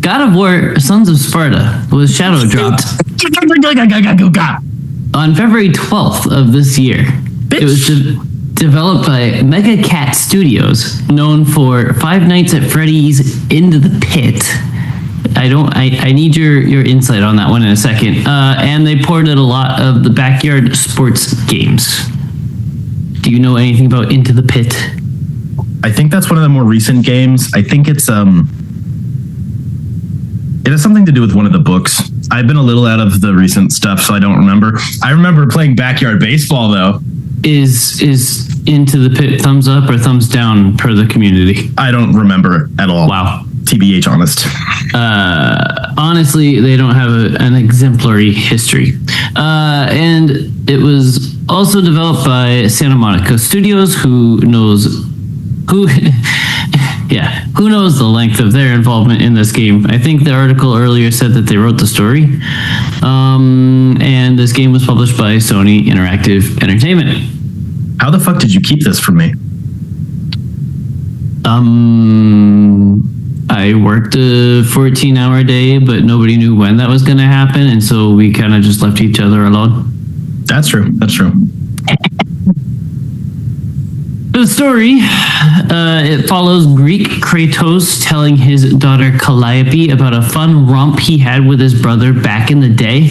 God of War Sons of Sparta was shadow dropped on February 12th of this year. Bitch. It was developed by Mega Cat Studios, known for Five Nights at Freddy's Into the Pit. I need your insight on that one in a second. And they ported a lot of the backyard sports games. Do you know anything about Into the Pit? I think that's one of the more recent games. I think it's it has something to do with one of the books. I've been a little out of the recent stuff, so I don't remember. I remember playing backyard baseball, though. Is Into the Pit thumbs up or thumbs down per the community? I don't remember at all. Wow. TBH, honest. Honestly, they don't have an exemplary history. And it was also developed by Santa Monica Studios, who knows the length of their involvement in this game. I think the article earlier said that they wrote the story. And this game was published by Sony Interactive Entertainment. How the fuck did you keep this from me? I worked a 14-hour day, but nobody knew when that was going to happen, and so we kind of just left each other alone. That's true. The story, it follows Greek Kratos telling his daughter Calliope about a fun romp he had with his brother back in the day.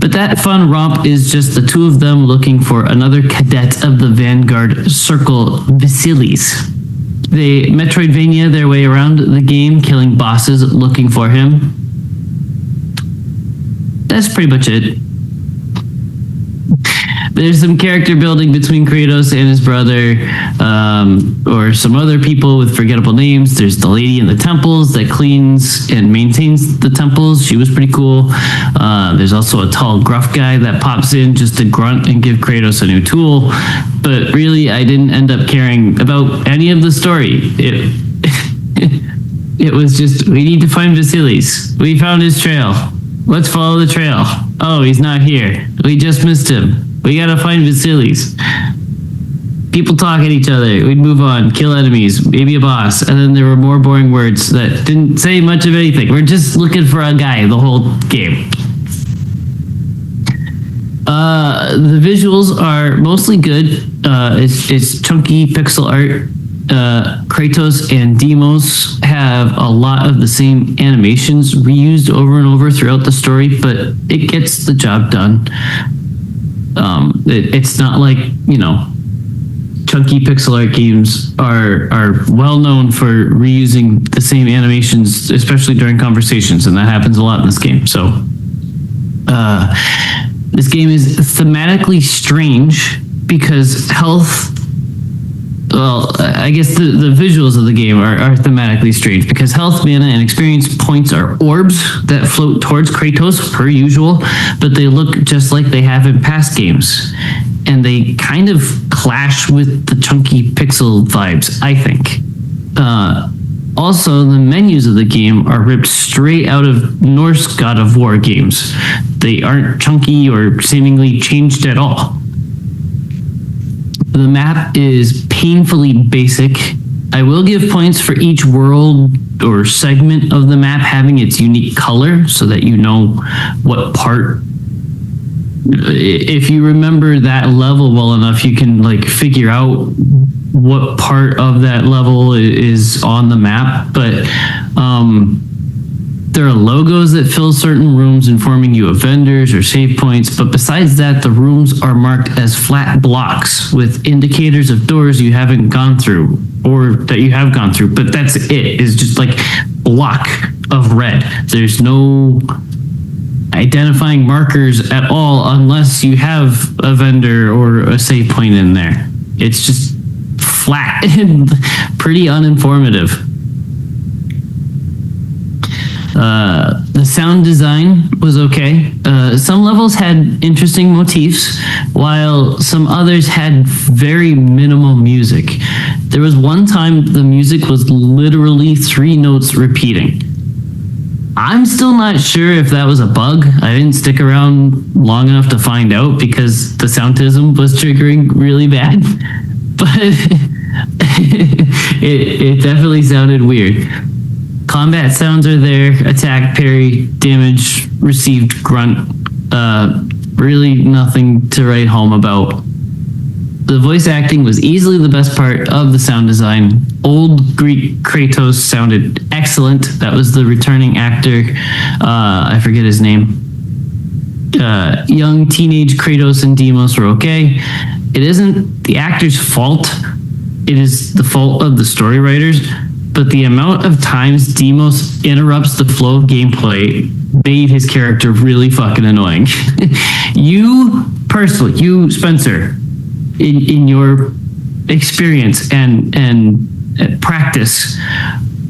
But that fun romp is just the two of them looking for another cadet of the Vanguard Circle, Vasilis. They Metroidvania their way around the game, killing bosses looking for him. That's pretty much it. There's some character building between Kratos and his brother, or some other people with forgettable names. There's the lady in the temples that cleans and maintains the temples. She was pretty cool. There's also a tall, gruff guy that pops in just to grunt and give Kratos a new tool. But really, I didn't end up caring about any of the story. It was just, we need to find Vasilis. We found his trail. Let's follow the trail. Oh, he's not here. We just missed him. We gotta find Vasilis. People talk at each other. We'd move on, kill enemies, maybe a boss, and then there were more boring words that didn't say much of anything. We're just looking for a guy the whole game. The visuals are mostly good. It's chunky pixel art. Kratos and Deimos have a lot of the same animations reused over and over throughout the story, but it gets the job done. It's not like, chunky pixel art games are well known for reusing the same animations, especially during conversations, and that happens a lot in this game. So this game is thematically strange because health, well, I guess the visuals of the game are thematically strange because health, mana, and experience points are orbs that float towards Kratos per usual, but they look just like they have in past games. And they kind of clash with the chunky pixel vibes, I think. Also, the menus of the game are ripped straight out of Norse God of War games. They aren't chunky or seemingly changed at all. The map is painfully basic. I will give points for each world or segment of the map having its unique color so that you know what part. If you remember that level well enough, you can figure out what part of that level is on the map. But there are logos that fill certain rooms informing you of vendors or save points. But besides that, the rooms are marked as flat blocks with indicators of doors you haven't gone through or that you have gone through. But that's it. It's just block of red. There's no identifying markers at all unless you have a vendor or a save point in there. It's just flat and pretty uninformative. The sound design was okay. Some levels had interesting motifs, while some others had very minimal music. There was one time the music was literally 3 notes repeating. I'm still not sure if that was a bug. I didn't stick around long enough to find out because the soundism was triggering really bad. But it definitely sounded weird. Combat sounds are there: attack, parry, damage received, grunt. Really nothing to write home about. The voice acting was easily the best part of the sound design. Old Greek Kratos sounded excellent. That was the returning actor. I forget his name. Young teenage Kratos and Deimos were okay. It isn't the actor's fault. It is the fault of the story writers. But the amount of times Deimos interrupts the flow of gameplay made his character really fucking annoying. You personally, you Spencer, in your experience and practice,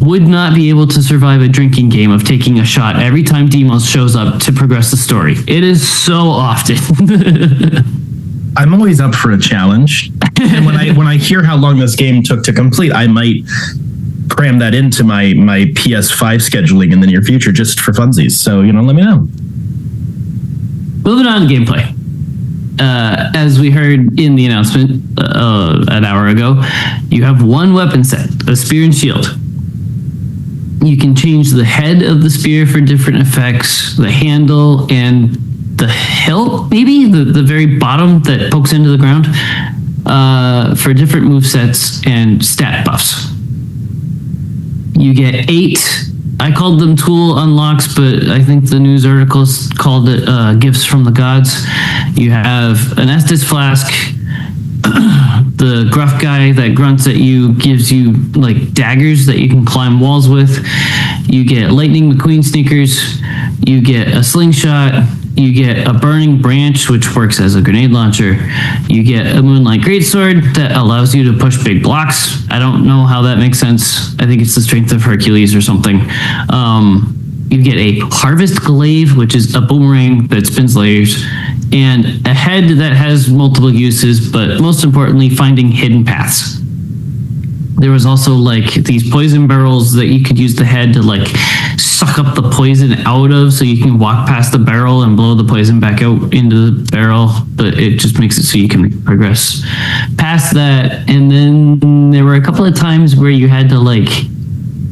would not be able to survive a drinking game of taking a shot every time Deimos shows up to progress the story. It is so often. I'm always up for a challenge. And when I hear how long this game took to complete, I might cram that into my PS5 scheduling in the near future just for funsies. So, let me know. Moving on to gameplay. As we heard in the announcement an hour ago, you have one weapon set, a spear and shield. You can change the head of the spear for different effects, the handle, and the hilt, maybe? The very bottom that pokes into the ground, for different movesets and stat buffs. You get 8, I called them tool unlocks, but I think the news articles called it gifts from the gods. You have an Estus flask. The gruff guy that grunts at you gives you like daggers that you can climb walls with. You get Lightning McQueen sneakers. You get a slingshot. You get a burning branch, which works as a grenade launcher. You get a Moonlight Greatsword that allows you to push big blocks. I don't know how that makes sense. I think it's the strength of Hercules or something. You get a Harvest Glaive, which is a boomerang that spins layers, and a head that has multiple uses, but most importantly, finding hidden paths. There was also like these poison barrels that you could use the head to like suck up the poison out of, so you can walk past the barrel and blow the poison back out into the barrel, but it just makes it so you can progress past that. And then there were a couple of times where you had to like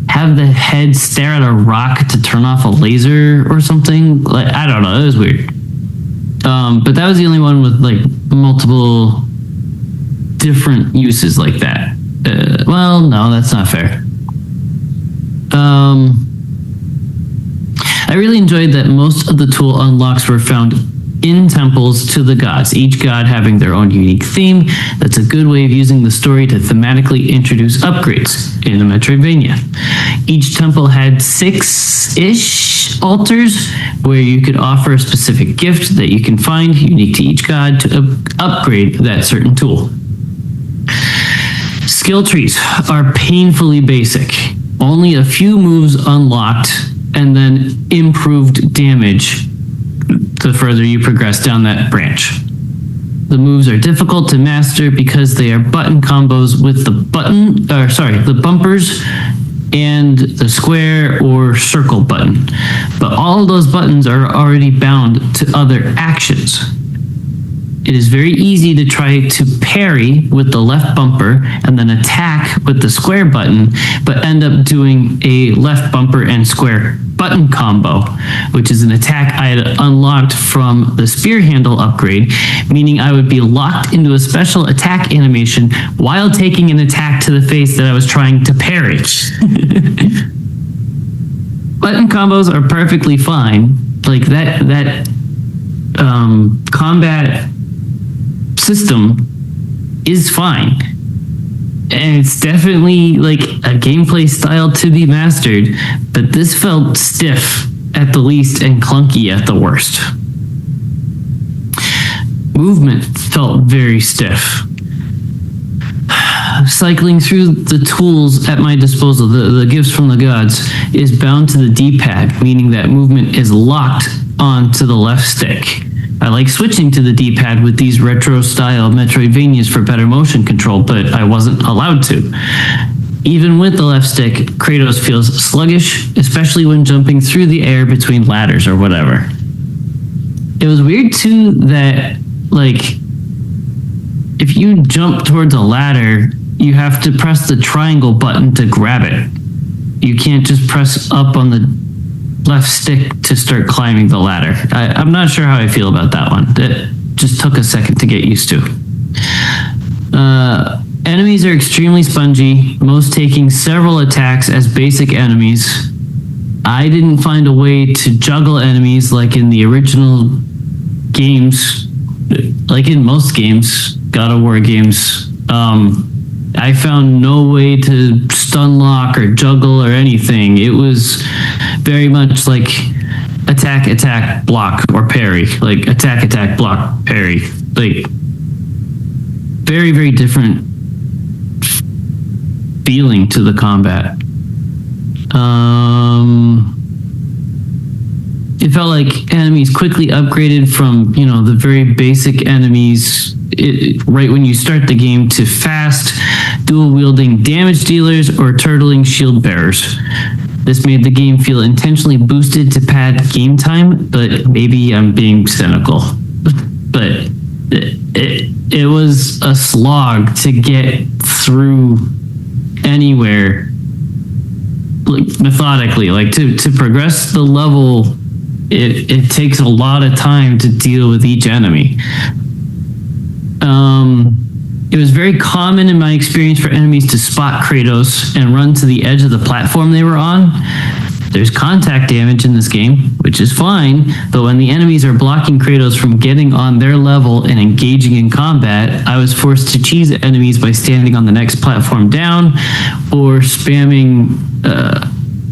have the head stare at a rock to turn off a laser or something. Like, I don't know, it was weird. But that was the only one with like multiple different uses like that. Well, no, that's not fair. I really enjoyed that most of the tool unlocks were found in temples to the gods, each god having their own unique theme. That's a good way of using the story to thematically introduce upgrades in a Metroidvania. Each temple had 6-ish altars where you could offer a specific gift that you can find unique to each god to upgrade that certain tool. Skill trees are painfully basic. Only a few moves unlocked and then improved damage the further you progress down that branch. The moves are difficult to master because they are button combos with the bumpers and the square or circle button. But all of those buttons are already bound to other actions. It is very easy to try to parry with the left bumper and then attack with the square button, but end up doing a left bumper and square button combo, which is an attack I had unlocked from the spear handle upgrade, meaning I would be locked into a special attack animation while taking an attack to the face that I was trying to parry. Button combos are perfectly fine. Like that combat system is fine, and it's definitely like a gameplay style to be mastered, but this felt stiff at the least and clunky at the worst. Movement felt very stiff. Cycling through the tools at my disposal, the gifts from the gods, is bound to the D-pad, meaning that movement is locked onto the left stick. I like switching to the D-pad with these retro-style Metroidvanias for better motion control, but I wasn't allowed to. Even with the left stick, Kratos feels sluggish, especially when jumping through the air between ladders or whatever. It was weird, too, that, like, if you jump towards a ladder, you have to press the triangle button to grab it. you can't just press up on the left stick to start climbing the ladder. I'm not sure how I feel about that one. It just took a second to get used to. Enemies are extremely spongy, most taking several attacks as basic enemies. I didn't find a way to juggle enemies like in the original games, like in most games, God of War games. I found no way to stun lock or juggle or anything. It was very much like attack, attack, block, or parry. Like attack, attack, block, parry. Like very, very different feeling to the combat. It felt like enemies quickly upgraded from, the very basic enemies right when you start the game to fast, dual-wielding damage dealers or turtling shield bearers. This made the game feel intentionally boosted to pad game time, but maybe I'm being cynical. But it was a slog to get through anywhere, like methodically, like to progress the level. It takes a lot of time to deal with each enemy. It was very common in my experience for enemies to spot Kratos and run to the edge of the platform they were on. There's contact damage in this game, which is fine, but when the enemies are blocking Kratos from getting on their level and engaging in combat, I was forced to cheese enemies by standing on the next platform down or spamming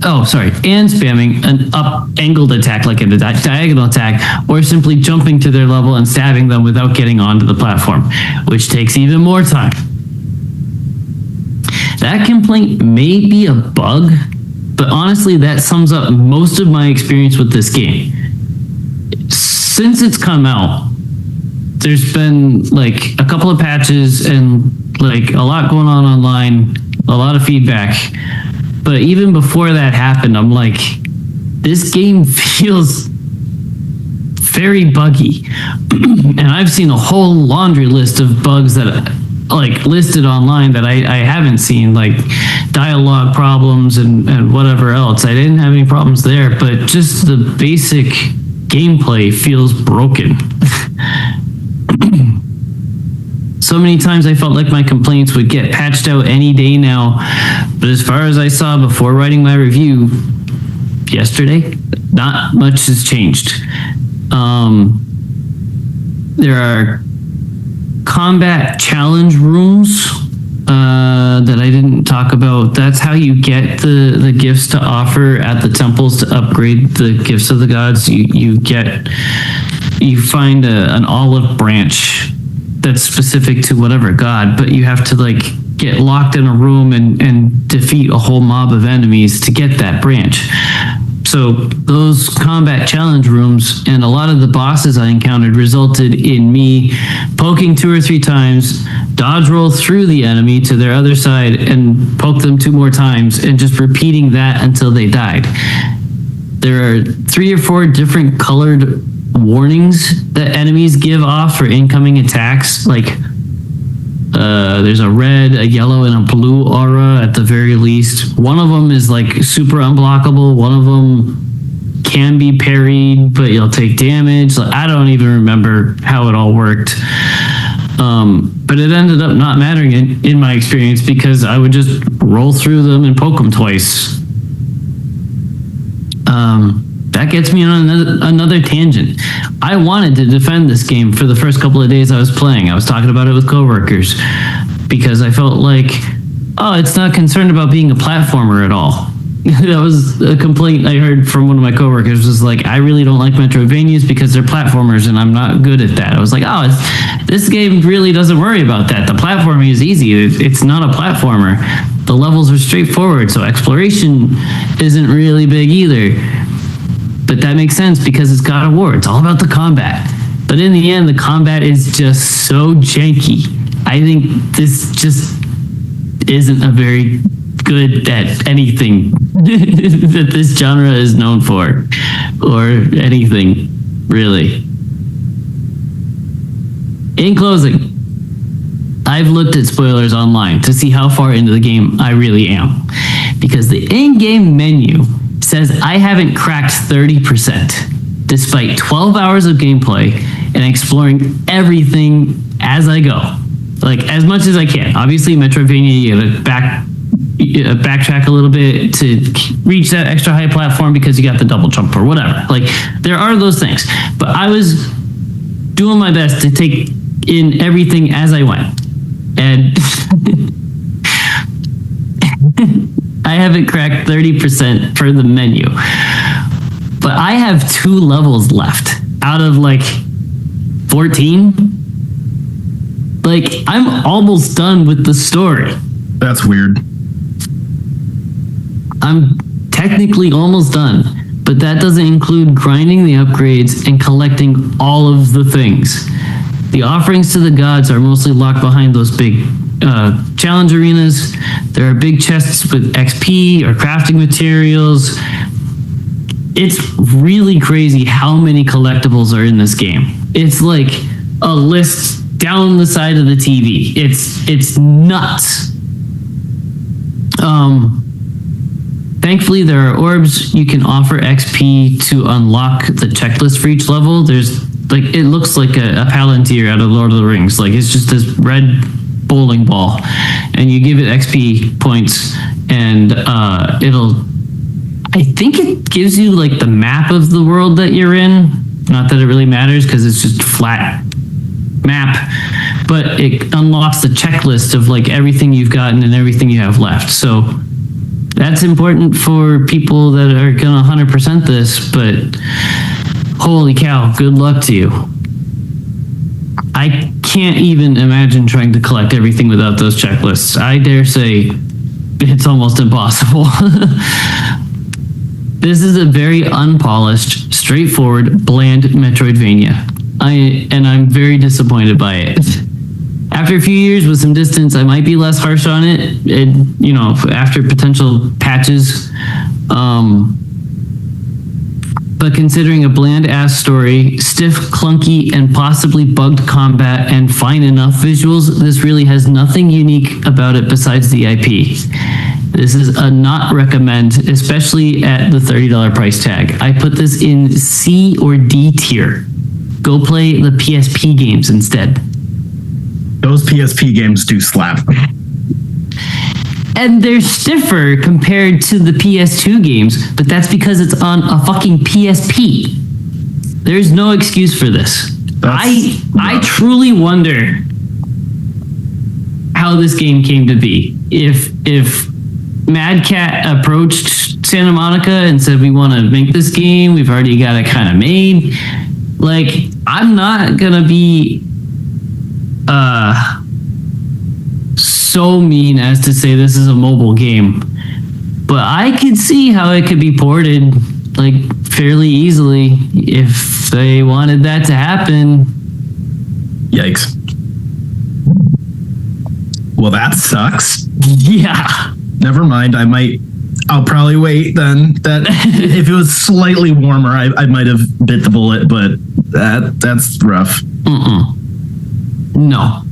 spamming an up angled attack like a diagonal attack, or simply jumping to their level and stabbing them without getting onto the platform, which takes even more time. That complaint may be a bug, but honestly that sums up most of my experience with this game. Since it's come out, there's been like a couple of patches and like a lot going on online, a lot of feedback. But even before that happened, I'm like, this game feels very buggy. And I've seen a whole laundry list of bugs that like listed online that I haven't seen, like dialogue problems and whatever else. I didn't have any problems there, but just the basic gameplay feels broken. So many times I felt like my complaints would get patched out any day now, but as far as I saw before writing my review yesterday, not much has changed. There are combat challenge rooms that I didn't talk about. That's how you get the gifts to offer at the temples to upgrade the gifts of the gods. You find an olive branch that's specific to whatever god, but you have to like get locked in a room and defeat a whole mob of enemies to get that branch. So those combat challenge rooms and a lot of the bosses I encountered resulted in me poking 2 or 3 times, dodge roll through the enemy to their other side and poke them 2 more times and just repeating that until they died. There are 3 or 4 different colored warnings that enemies give off for incoming attacks. Like there's a red, a yellow, and a blue aura at the very least. One of them is like super unblockable. One of them can be parried, but you'll take damage. Like, I don't even remember how it all worked. But it ended up not mattering in my experience because I would just roll through them and poke them twice. That gets me on another tangent. I wanted to defend this game for the first couple of days I was playing. I was talking about it with coworkers because I felt like, it's not concerned about being a platformer at all. That was a complaint I heard from one of my coworkers, was like, I really don't like Metroidvanias because they're platformers and I'm not good at that. I was like, this game really doesn't worry about that. The platforming is easy. It's not a platformer. The levels are straightforward, so exploration isn't really big either. But that makes sense because it's God of War. It's all about the combat. But in the end, the combat is just so janky. I think this just isn't a very good at anything that this genre is known for, or anything, really. In closing, I've looked at spoilers online to see how far into the game I really am. Because the in-game menu says I haven't cracked 30%, despite 12 hours of gameplay and exploring everything as I go. Like, as much as I can. Obviously, Metroidvania, you gotta backtrack a little bit to reach that extra high platform because you got the double jump or whatever. Like, there are those things. But I was doing my best to take in everything as I went. And I haven't cracked 30% for the menu. But I have 2 levels left out of like 14. Like, I'm almost done with the story. That's weird. I'm technically almost done, but that doesn't include grinding the upgrades and collecting all of the things. The offerings to the gods are mostly locked behind those big challenge arenas. There are big chests with XP or crafting materials. It's really crazy how many collectibles are in this game. It's like a list down the side of the TV. It's nuts. Thankfully, there are orbs you can offer XP to unlock the checklist for each level. There's like, it looks like a Palantir out of Lord of the Rings. Like, it's just this red bowling ball, and you give it XP points, and I think it gives you like the map of the world that you're in. Not that it really matters because it's just a flat map, but it unlocks the checklist of like everything you've gotten and everything you have left. So that's important for people that are gonna 100% this, but holy cow, good luck to you. I can't even imagine trying to collect everything without those checklists. I dare say it's almost impossible. This is a very unpolished, straightforward, bland Metroidvania. I'm very disappointed by it. After a few years with some distance, I might be less harsh on it, after potential patches. But considering a bland-ass story, stiff, clunky, and possibly bugged combat, and fine enough visuals, this really has nothing unique about it besides the IP. This is a not recommend, especially at the $30 price tag. I put this in C or D tier. Go play the PSP games instead. Those PSP games do slap. And they're stiffer compared to the PS2 games, but that's because it's on a fucking PSP. There's no excuse for this. I truly wonder how this game came to be. If Mad Cat approached Santa Monica and said, we want to make this game, we've already got it kind of made. Like, I'm not gonna be so mean as to say this is a mobile game, but I could see how it could be ported like fairly easily if they wanted that to happen. Yikes. Well, that sucks. Yeah. Never mind. I'll probably wait then. That if it was slightly warmer, I might have bit the bullet, but that's rough. No.